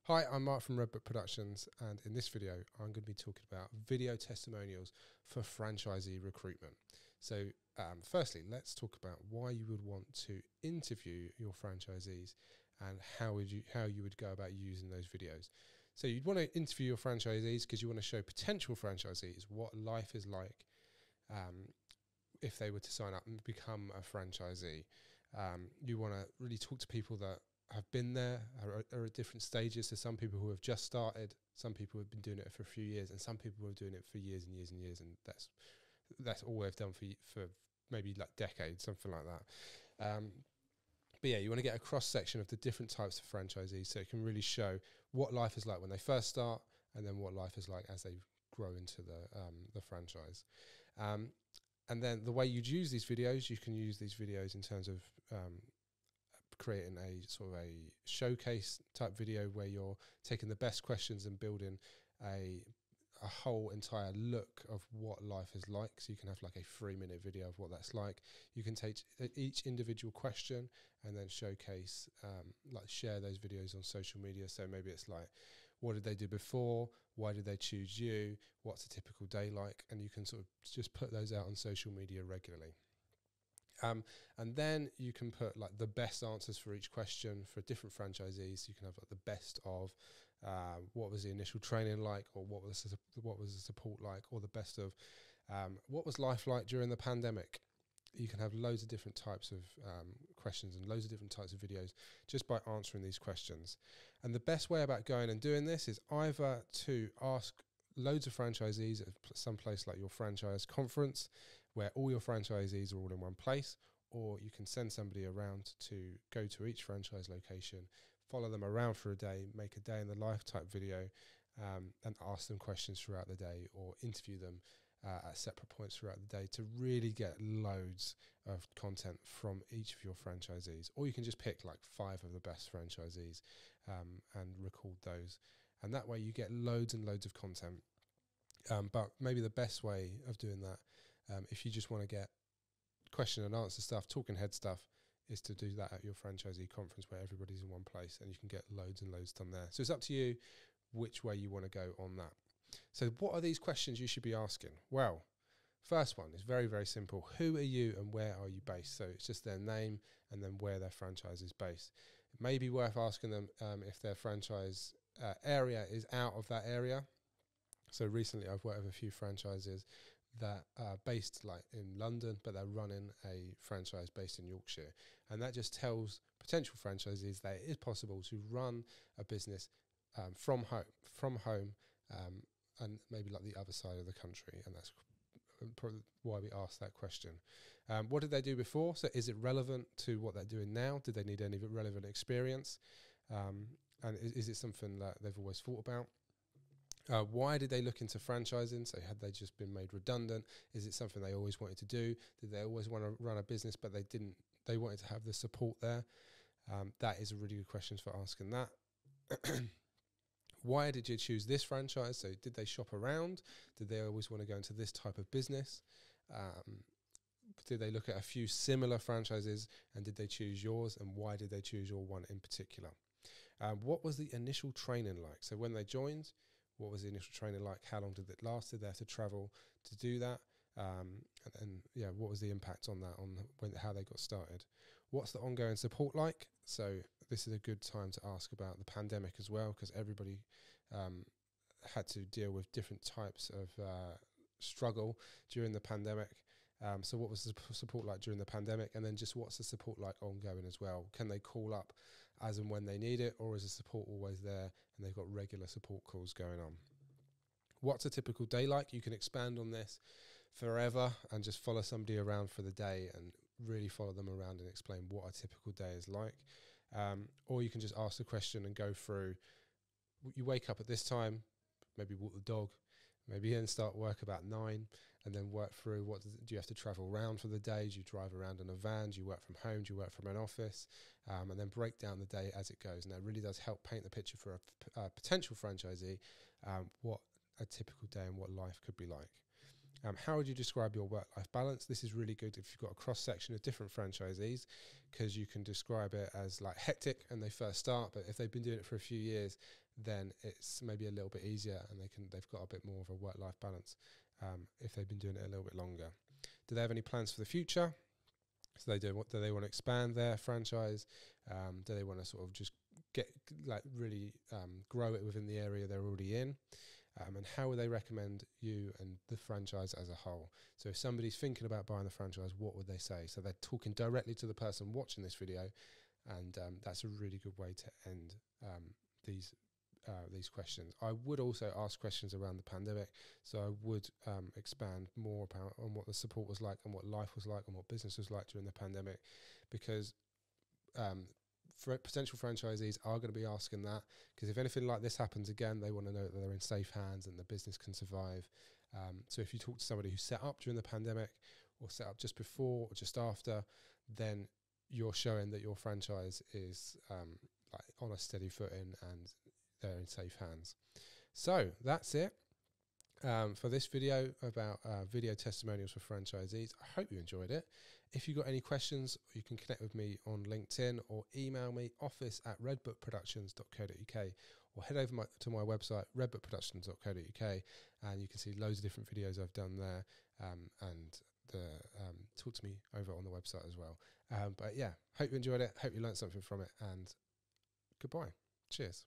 Hi, I'm Mark from Redbook Productions, and in this video I'm going to be talking about video testimonials for franchisee recruitment. So firstly, let's talk about why you would want to interview your franchisees and how you would go about using those videos. So you'd want to interview your franchisees because you want to show potential franchisees what life is like if they were to sign up and become a franchisee. You want to really talk to people that have been there, are at different stages. So some people who have just started, some people who have been doing it for a few years, and some people who are doing it for years and years and years, and that's all they've done for maybe like decades, something like that. But yeah, you want to get a cross section of the different types of franchisees, so you can really show what life is like when they first start, and then what life is like as they grow into the franchise. And then the way you'd use these videos, you can use these videos in terms of creating a sort of a showcase type video where you're taking the best questions and building a whole entire look of what life is like. So you can have like a 3-minute video of what that's like. You can take each individual question and then showcase, like share those videos on social media. So maybe it's like, what did they do before? Why did they choose you? What's a typical day like? And you can sort of just put those out on social media regularly. And then you can put like the best answers for each question for different franchisees. You can have like the best of what was the initial training like, or what was the support like, or the best of what was life like during the pandemic. You can have loads of different types of questions and loads of different types of videos just by answering these questions. And the best way about going and doing this is either to ask loads of franchisees at some place like your franchise conference, where all your franchisees are all in one place, or you can send somebody around to go to each franchise location, follow them around for a day, make a day in the life type video, and ask them questions throughout the day, or interview them at separate points throughout the day to really get loads of content from each of your franchisees. Or you can just pick like 5 of the best franchisees and record those. And that way you get loads and loads of content. But maybe the best way of doing that, if you just want to get question and answer stuff, talking head stuff, is to do that at your franchisee conference where everybody's in one place and you can get loads and loads done there. So it's up to you which way you want to go on that. So what are these questions you should be asking? Well, first one is very, very simple. Who are you and where are you based? So it's just their name and then where their franchise is based. It may be worth asking them if their franchise area is out of that area. So recently I've worked with a few franchises that are based like in London, but they're running a franchise based in Yorkshire. And that just tells potential franchisees that it is possible to run a business from home, and maybe like the other side of the country. And that's probably why we asked that question. What did they do before? So is it relevant to what they're doing now? Did they need any relevant experience? And is it something that they've always thought about? Why did they look into franchising? So had they just been made redundant? Is it something they always wanted to do? Did they always want to run a business, but they didn't? They wanted to have the support there. That is a really good question for asking that. Why did you choose this franchise? So did they shop around? Did they always want to go into this type of business? Did they look at a few similar franchises, and did they choose yours? And why did they choose your one in particular? What was the initial training like? So when they joined, what was the initial training like? How long did it last? Did they have to travel to do that? And yeah, what was the impact on that, on how they got started? What's the ongoing support like? So this is a good time to ask about the pandemic as well, because everybody had to deal with different types of struggle during the pandemic. So what was the support like during the pandemic? And then just what's the support like ongoing as well? Can they call up as and when they need it, or is the support always there and they've got regular support calls going on? What's a typical day like? You can expand on this forever and just follow somebody around for the day and really follow them around and explain what a typical day is like. Or you can just ask the question and go through, you wake up at this time, maybe walk the dog, maybe then start work about 9, and then work through do you have to travel around for the day? Do you drive around in a van? Do you work from home? Do you work from an office? And then break down the day as it goes. And that really does help paint the picture for a potential franchisee, what a typical day and what life could be like. How would you describe your work-life balance? This is really good if you've got a cross-section of different franchisees, because you can describe it as like hectic and they first start, but if they've been doing it for a few years, then it's maybe a little bit easier, and they've got a bit more of a work-life balance if they've been doing it a little bit longer. Do they have any plans for the future? So do they want to expand their franchise? Do they want to sort of just really grow it within the area they're already in? And how would they recommend you and the franchise as a whole? So if somebody's thinking about buying the franchise, what would they say? So they're talking directly to the person watching this video, and that's a really good way to end these questions. I would also ask questions around the pandemic, so I would expand more on what the support was like, and what life was like, and what business was like during the pandemic, because potential franchisees are going to be asking that, because if anything like this happens again, they want to know that they're in safe hands and the business can survive. So if you talk to somebody who set up during the pandemic, or set up just before or just after, then you're showing that your franchise is on a steady footing and they're in safe hands. So that's it for this video about video testimonials for franchisees. I hope you enjoyed it. If you've got any questions, you can connect with me on LinkedIn or email me office@redbookproductions.co.uk, or head over to my website redbookproductions.co.uk, and you can see loads of different videos I've done there, and talk to me over on the website as well. But yeah, hope you enjoyed it, hope you learned something from it, and goodbye. Cheers.